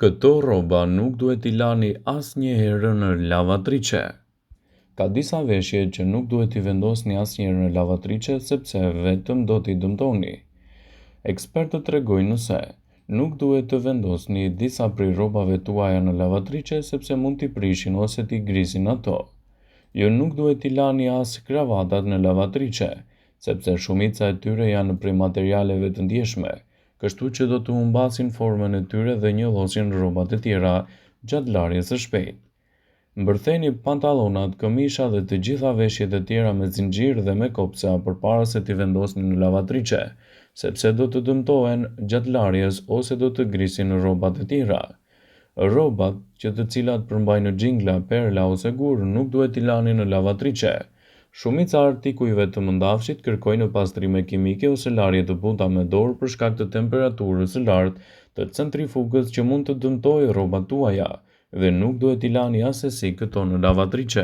Këto rroba nuk duhet I lani asnjëherë në lavatriçe. Ka disa veshje që nuk duhet I vendosni asnjëherë në lavatriçe sepse vetëm do t'i dëmtoni. Ekspertët tregojnë se nuk duhet të vendosni disa prej rrobave tuaja në lavatriçe sepse mund t'i prishin ose t'i grisin ato. Ju nuk duhet t'i lani as kravatat në lavatriçe, sepse shumica e tyre janë prej materialeve të ndjeshme, kështu që do të humbasin formën e tyre dhe njollosin rrobat e tjera gjatë larjes së shpejtë. Mbërtheni pantallonat, këmisha dhe të gjitha veshjet e tjera me zinxhir dhe me kopca përpara se t'i vendosni në lavatriçe, sepse do të dëmtohen gjatë larjes ose do të grisin rrobat e tjera. Rrobat që të cilat përmbajnë xhingla, perla ose gur nuk duhet I lani në lavatriçe. Shumica e artikujve të mëndafshit kërkojnë pastrime kimike ose larje të buta me dorë për shkak të temperaturës së lartë të centrifugës që mund të dëmtojë rrobat tuaja dhe nuk duhet I lani asesi këto në lavatriçe.